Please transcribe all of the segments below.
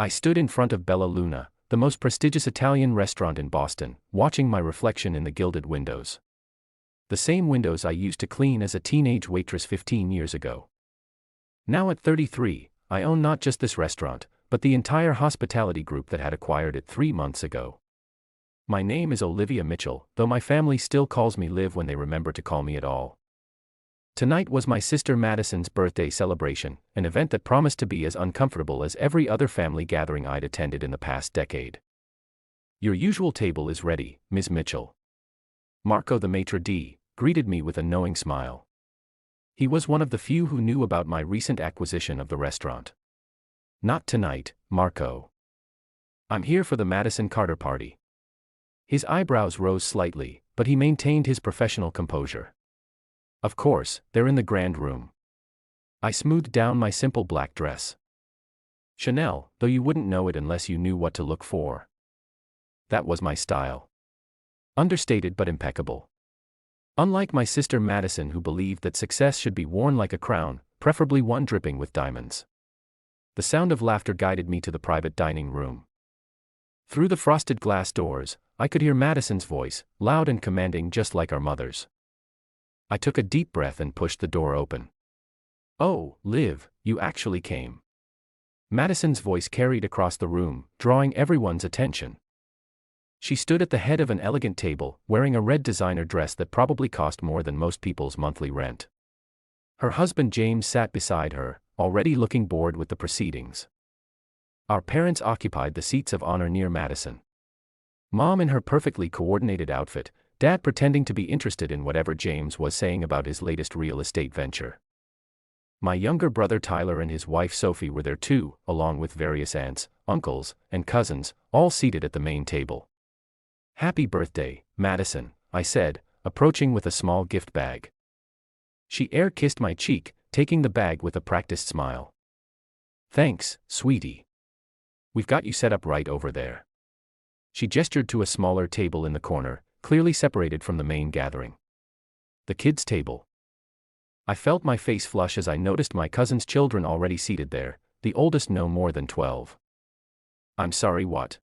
I stood in front of Bella Luna, the most prestigious Italian restaurant in Boston, watching my reflection in the gilded windows. The same windows I used to clean as a teenage waitress 15 years ago. Now at 33, I own not just this restaurant, but the entire hospitality group that had acquired it 3 months ago. My name is Olivia Mitchell, though my family still calls me Liv when they remember to call me at all. Tonight was my sister Madison's birthday celebration, an event that promised to be as uncomfortable as every other family gathering I'd attended in the past decade. Your usual table is ready, Ms. Mitchell. Marco, the maitre d', greeted me with a knowing smile. He was one of the few who knew about my recent acquisition of the restaurant. Not tonight, Marco. I'm here for the Madison Carter party. His eyebrows rose slightly, but he maintained his professional composure. Of course, they're in the grand room. I smoothed down my simple black dress. Chanel, though you wouldn't know it unless you knew what to look for. That was my style. Understated but impeccable. Unlike my sister Madison, who believed that success should be worn like a crown, preferably one dripping with diamonds. The sound of laughter guided me to the private dining room. Through the frosted glass doors, I could hear Madison's voice, loud and commanding just like our mother's. I took a deep breath and pushed the door open. Oh, Liv, you actually came. Madison's voice carried across the room, drawing everyone's attention. She stood at the head of an elegant table, wearing a red designer dress that probably cost more than most people's monthly rent. Her husband James sat beside her, already looking bored with the proceedings. Our parents occupied the seats of honor near Madison. Mom in her perfectly coordinated outfit, Dad pretending to be interested in whatever James was saying about his latest real estate venture. My younger brother Tyler and his wife Sophie were there too, along with various aunts, uncles, and cousins, all seated at the main table. Happy birthday, Madison, I said, approaching with a small gift bag. She air-kissed my cheek, taking the bag with a practiced smile. Thanks, sweetie. We've got you set up right over there. She gestured to a smaller table in the corner, clearly separated from the main gathering. The kids' table. I felt my face flush as I noticed my cousin's children already seated there, the oldest no more than 12. I'm sorry, what?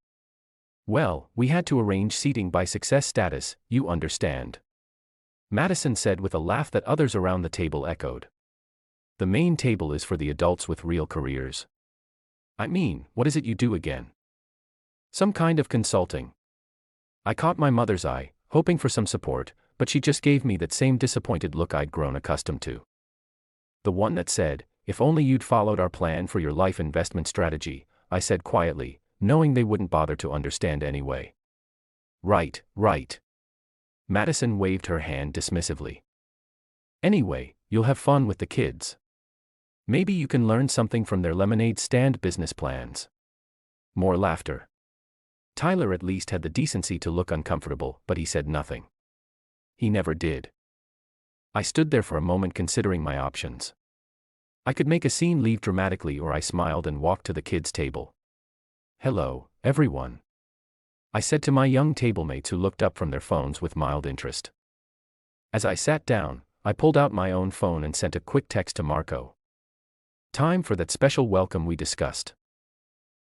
Well, we had to arrange seating by success status, you understand. Madison said with a laugh that others around the table echoed. The main table is for the adults with real careers. I mean, what is it you do again? Some kind of consulting. I caught my mother's eye, hoping for some support, but she just gave me that same disappointed look I'd grown accustomed to. The one that said, if only you'd followed our plan for your life investment strategy, I said quietly, knowing they wouldn't bother to understand anyway. Right. Madison waved her hand dismissively. Anyway, you'll have fun with the kids. Maybe you can learn something from their lemonade stand business plans. More laughter. Tyler at least had the decency to look uncomfortable, but he said nothing. He never did. I stood there for a moment considering my options. I could make a scene, leave dramatically, or I smiled and walked to the kids' table. Hello, everyone. I said to my young tablemates who looked up from their phones with mild interest. As I sat down, I pulled out my own phone and sent a quick text to Marco. Time for that special welcome we discussed.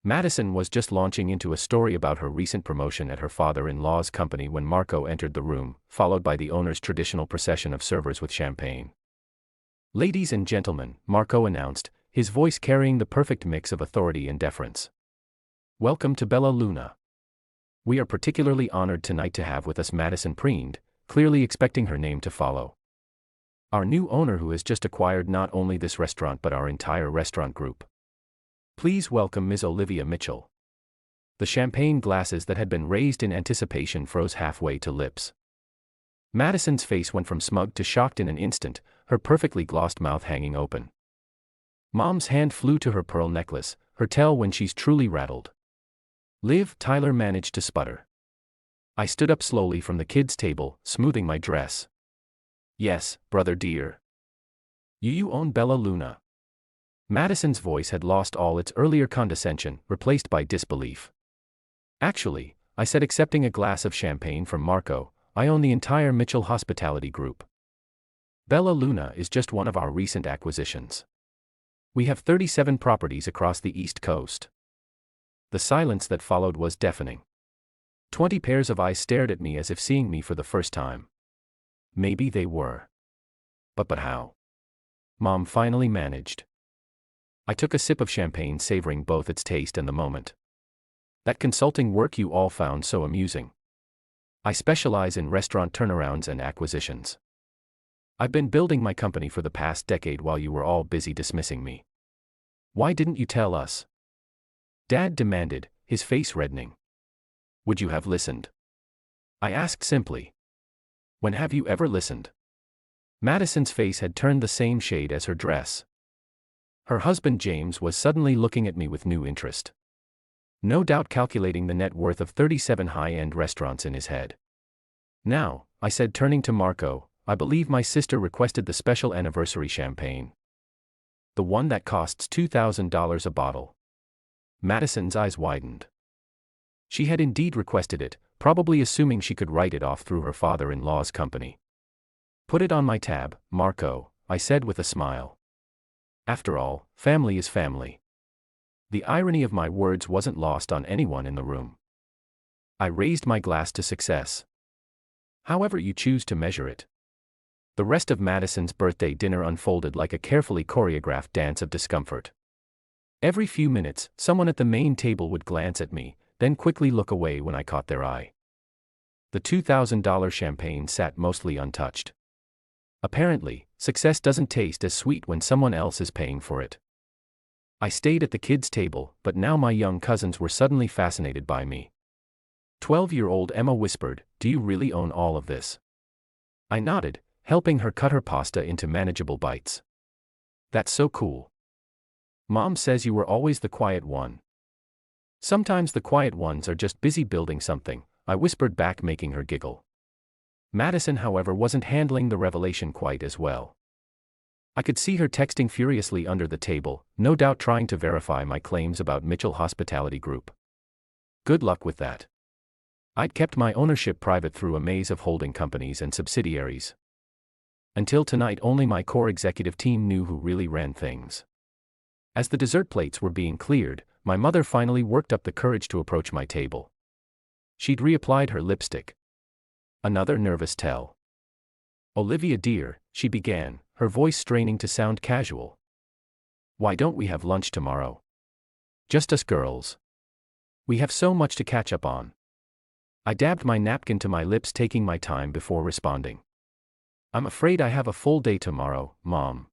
Madison was just launching into a story about her recent promotion at her father-in-law's company when Marco entered the room, followed by the owner's traditional procession of servers with champagne. Ladies and gentlemen, Marco announced, his voice carrying the perfect mix of authority and deference. Welcome to Bella Luna. We are particularly honored tonight to have with us Madison Preened, clearly expecting her name to follow. Our new owner who has just acquired not only this restaurant but our entire restaurant group. Please welcome Ms. Olivia Mitchell. The champagne glasses that had been raised in anticipation froze halfway to lips. Madison's face went from smug to shocked in an instant, her perfectly glossed mouth hanging open. Mom's hand flew to her pearl necklace, her tell when she's truly rattled. Liv, Tyler managed to sputter. I stood up slowly from the kids' table, smoothing my dress. Yes, brother dear. You own Bella Luna. Madison's voice had lost all its earlier condescension, replaced by disbelief. Actually, I said, accepting a glass of champagne from Marco, I own the entire Mitchell hospitality group. Bella Luna is just one of our recent acquisitions. We have 37 properties across the East Coast. The silence that followed was deafening. 20 pairs of eyes stared at me as if seeing me for the first time. Maybe they were. But how? Mom finally managed. I took a sip of champagne, savoring both its taste and the moment. That consulting work you all found so amusing. I specialize in restaurant turnarounds and acquisitions. I've been building my company for the past decade while you were all busy dismissing me. Why didn't you tell us? Dad demanded, his face reddening. Would you have listened? I asked simply. When have you ever listened? Madison's face had turned the same shade as her dress. Her husband James was suddenly looking at me with new interest. No doubt calculating the net worth of 37 high-end restaurants in his head. Now, I said, turning to Marco, I believe my sister requested the special anniversary champagne. The one that costs $2,000 a bottle. Madison's eyes widened. She had indeed requested it, probably assuming she could write it off through her father-in-law's company. Put it on my tab, Marco, I said with a smile. After all, family is family. The irony of my words wasn't lost on anyone in the room. I raised my glass to success. However you choose to measure it. The rest of Madison's birthday dinner unfolded like a carefully choreographed dance of discomfort. Every few minutes, someone at the main table would glance at me, then quickly look away when I caught their eye. The $2,000 champagne sat mostly untouched. Apparently, success doesn't taste as sweet when someone else is paying for it. I stayed at the kids' table, but now my young cousins were suddenly fascinated by me. 12-year-old Emma whispered, "Do you really own all of this?" I nodded, helping her cut her pasta into manageable bites. "That's so cool. Mom says you were always the quiet one." "Sometimes the quiet ones are just busy building something," I whispered back, making her giggle. Madison, however, wasn't handling the revelation quite as well. I could see her texting furiously under the table, no doubt trying to verify my claims about Mitchell Hospitality Group. Good luck with that. I'd kept my ownership private through a maze of holding companies and subsidiaries. Until tonight, only my core executive team knew who really ran things. As the dessert plates were being cleared, my mother finally worked up the courage to approach my table. She'd reapplied her lipstick. Another nervous tell. "Olivia dear," she began, her voice straining to sound casual. "Why don't we have lunch tomorrow? Just us girls. We have so much to catch up on." I dabbed my napkin to my lips, taking my time before responding. "I'm afraid I have a full day tomorrow, Mom.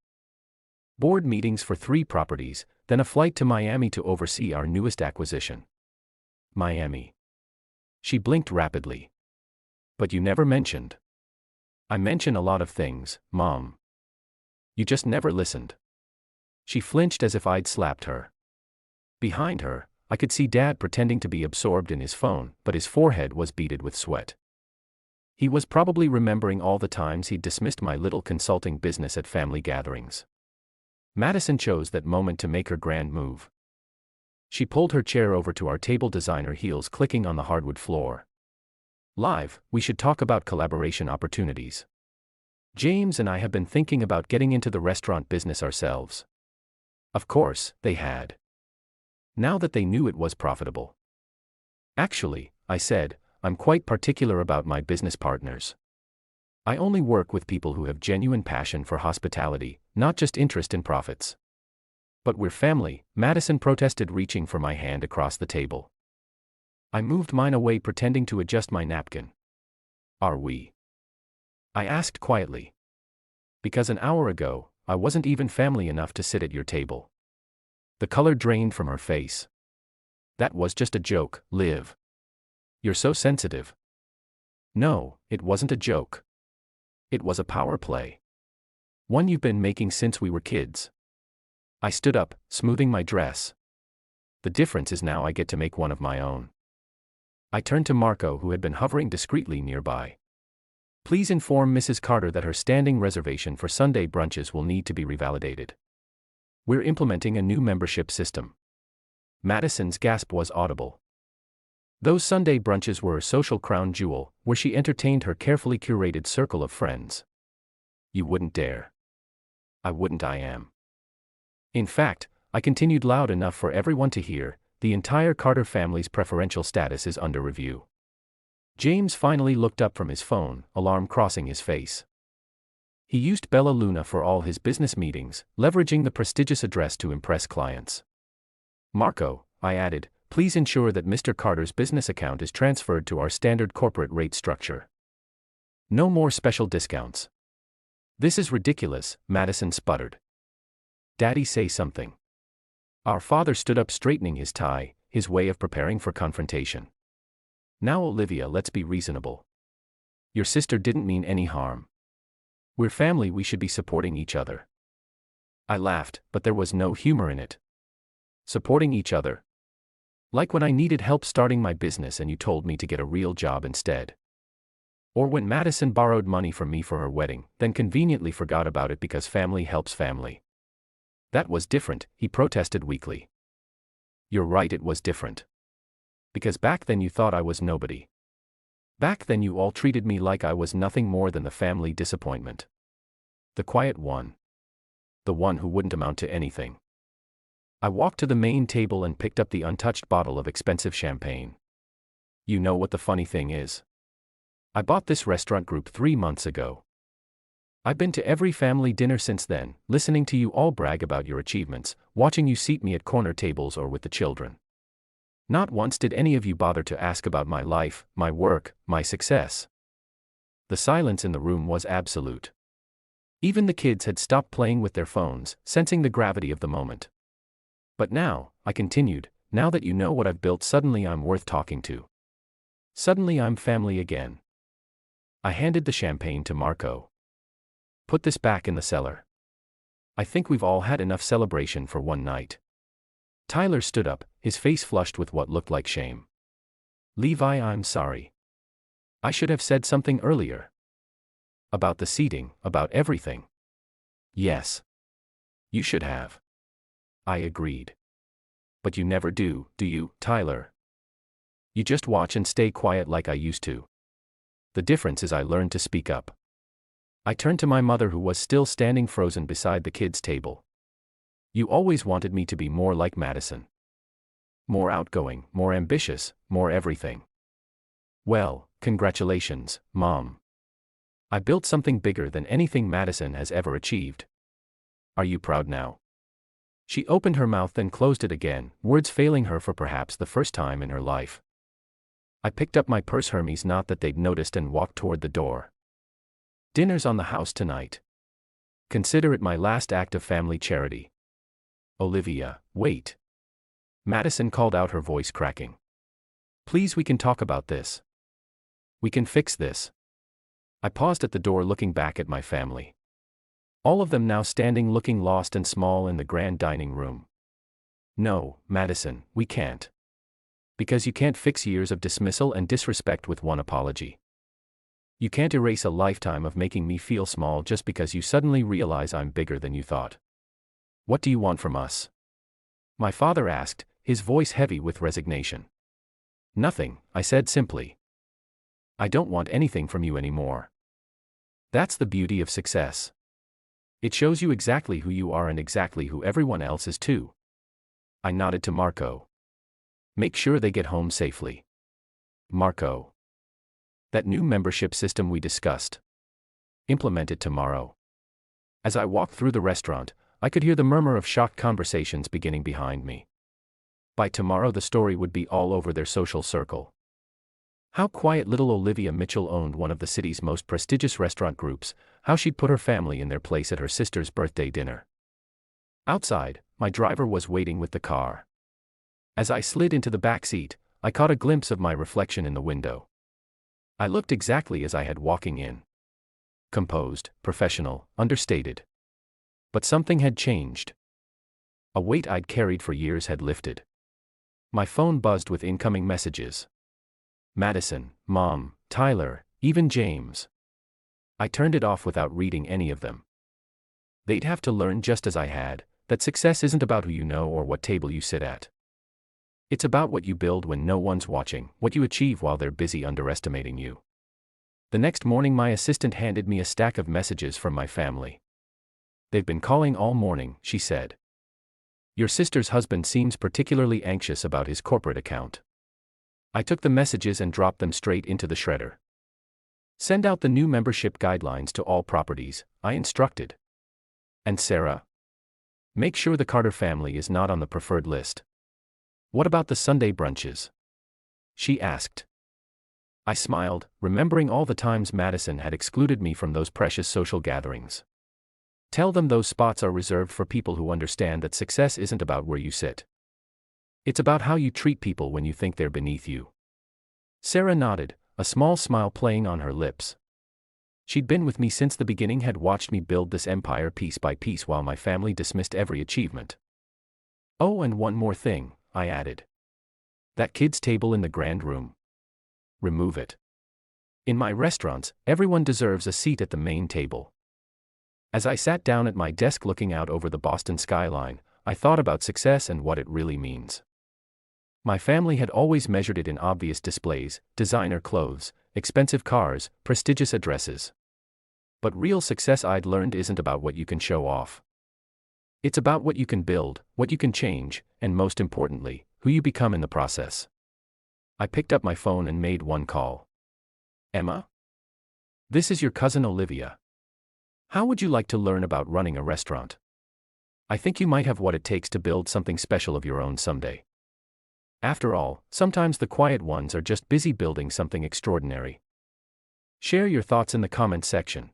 Board meetings for 3 properties, then a flight to Miami to oversee our newest acquisition." "Miami?" She blinked rapidly. "But you never mentioned." "I mention a lot of things, Mom. You just never listened." She flinched as if I'd slapped her. Behind her, I could see Dad pretending to be absorbed in his phone, but his forehead was beaded with sweat. He was probably remembering all the times he'd dismissed my little consulting business at family gatherings. Madison chose that moment to make her grand move. She pulled her chair over to our table, designer heels clicking on the hardwood floor. "Live, we should talk about collaboration opportunities. James and I have been thinking about getting into the restaurant business ourselves." Of course, they had. Now that they knew it was profitable. "Actually," I said, "I'm quite particular about my business partners. I only work with people who have genuine passion for hospitality, not just interest in profits." "But we're family," Madison protested, reaching for my hand across the table. I moved mine away, pretending to adjust my napkin. "Are we?" I asked quietly. "Because an hour ago, I wasn't even family enough to sit at your table." The color drained from her face. "That was just a joke, Liv. You're so sensitive." "No, it wasn't a joke. It was a power play. One you've been making since we were kids." I stood up, smoothing my dress. "The difference is now I get to make one of my own." I turned to Marco, who had been hovering discreetly nearby. "Please inform Mrs. Carter that her standing reservation for Sunday brunches will need to be revalidated. We're implementing a new membership system." Madison's gasp was audible. Those Sunday brunches were a social crown jewel, where she entertained her carefully curated circle of friends. "You wouldn't dare." "I wouldn't, I am." In fact, I continued loud enough for everyone to hear, the entire Carter family's preferential status is under review. James finally looked up from his phone, alarm crossing his face. He used Bella Luna for all his business meetings, leveraging the prestigious address to impress clients. Marco, I added, please ensure that Mr. Carter's business account is transferred to our standard corporate rate structure. No more special discounts. This is ridiculous, Madison sputtered. Daddy, say something. Our father stood up, straightening his tie, his way of preparing for confrontation. Now Olivia, let's be reasonable. Your sister didn't mean any harm. We're family, we should be supporting each other. I laughed, but there was no humor in it. Supporting each other? Like when I needed help starting my business and you told me to get a real job instead. Or when Madison borrowed money from me for her wedding, then conveniently forgot about it because family helps family. That was different, he protested weakly. You're right, it was different. Because back then you thought I was nobody. Back then you all treated me like I was nothing more than the family disappointment. The quiet one. The one who wouldn't amount to anything. I walked to the main table and picked up the untouched bottle of expensive champagne. You know what the funny thing is? I bought this restaurant group 3 months ago. I've been to every family dinner since then, listening to you all brag about your achievements, watching you seat me at corner tables or with the children. Not once did any of you bother to ask about my life, my work, my success. The silence in the room was absolute. Even the kids had stopped playing with their phones, sensing the gravity of the moment. But now, I continued, now that you know what I've built, suddenly I'm worth talking to. Suddenly I'm family again. I handed the champagne to Marco. Put this back in the cellar. I think we've all had enough celebration for one night. Tyler stood up, his face flushed with what looked like shame. Levi, I'm sorry. I should have said something earlier. About the seating, about everything. Yes. You should have. I agreed. But you never do you, Tyler? You just watch and stay quiet like I used to. The difference is I learned to speak up. I turned to my mother, who was still standing frozen beside the kids' table. You always wanted me to be more like Madison. More outgoing, more ambitious, more everything. Well, congratulations, Mom. I built something bigger than anything Madison has ever achieved. Are you proud now? She opened her mouth then closed it again, words failing her for perhaps the first time in her life. I picked up my purse, Hermes, not that they'd noticed, and walked toward the door. Dinner's on the house tonight. Consider it my last act of family charity. Olivia, wait. Madison called out, her voice cracking. Please, we can talk about this. We can fix this. I paused at the door, looking back at my family. All of them now standing looking lost and small in the grand dining room. No, Madison, we can't. Because you can't fix years of dismissal and disrespect with one apology. You can't erase a lifetime of making me feel small just because you suddenly realize I'm bigger than you thought. What do you want from us? My father asked, his voice heavy with resignation. Nothing, I said simply. I don't want anything from you anymore. That's the beauty of success. It shows you exactly who you are and exactly who everyone else is too. I nodded to Marco. Make sure they get home safely. Marco. That new membership system we discussed. Implement it tomorrow. As I walked through the restaurant, I could hear the murmur of shocked conversations beginning behind me. By tomorrow the story would be all over their social circle. How quiet little Olivia Mitchell owned one of the city's most prestigious restaurant groups, how she'd put her family in their place at her sister's birthday dinner. Outside, my driver was waiting with the car. As I slid into the back seat, I caught a glimpse of my reflection in the window. I looked exactly as I had walking in. Composed, professional, understated. But something had changed. A weight I'd carried for years had lifted. My phone buzzed with incoming messages. Madison, Mom, Tyler, even James. I turned it off without reading any of them. They'd have to learn, just as I had, that success isn't about who you know or what table you sit at. It's about what you build when no one's watching, what you achieve while they're busy underestimating you. The next morning my assistant handed me a stack of messages from my family. They've been calling all morning, she said. Your sister's husband seems particularly anxious about his corporate account. I took the messages and dropped them straight into the shredder. Send out the new membership guidelines to all properties, I instructed. And Sarah? Make sure the Carter family is not on the preferred list. What about the Sunday brunches? She asked. I smiled, remembering all the times Madison had excluded me from those precious social gatherings. Tell them those spots are reserved for people who understand that success isn't about where you sit. It's about how you treat people when you think they're beneath you. Sarah nodded, a small smile playing on her lips. She'd been with me since the beginning, had watched me build this empire piece by piece while my family dismissed every achievement. Oh, and one more thing, I added. That kid's table in the grand room. Remove it. In my restaurants, everyone deserves a seat at the main table. As I sat down at my desk looking out over the Boston skyline, I thought about success and what it really means. My family had always measured it in obvious displays, designer clothes, expensive cars, prestigious addresses. But real success, I'd learned, isn't about what you can show off. It's about what you can build, what you can change, and most importantly, who you become in the process. I picked up my phone and made one call. Emma? This is your cousin Olivia. How would you like to learn about running a restaurant? I think you might have what it takes to build something special of your own someday. After all, sometimes the quiet ones are just busy building something extraordinary. Share your thoughts in the comment section.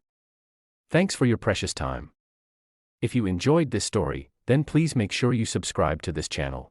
Thanks for your precious time. If you enjoyed this story, then please make sure you subscribe to this channel.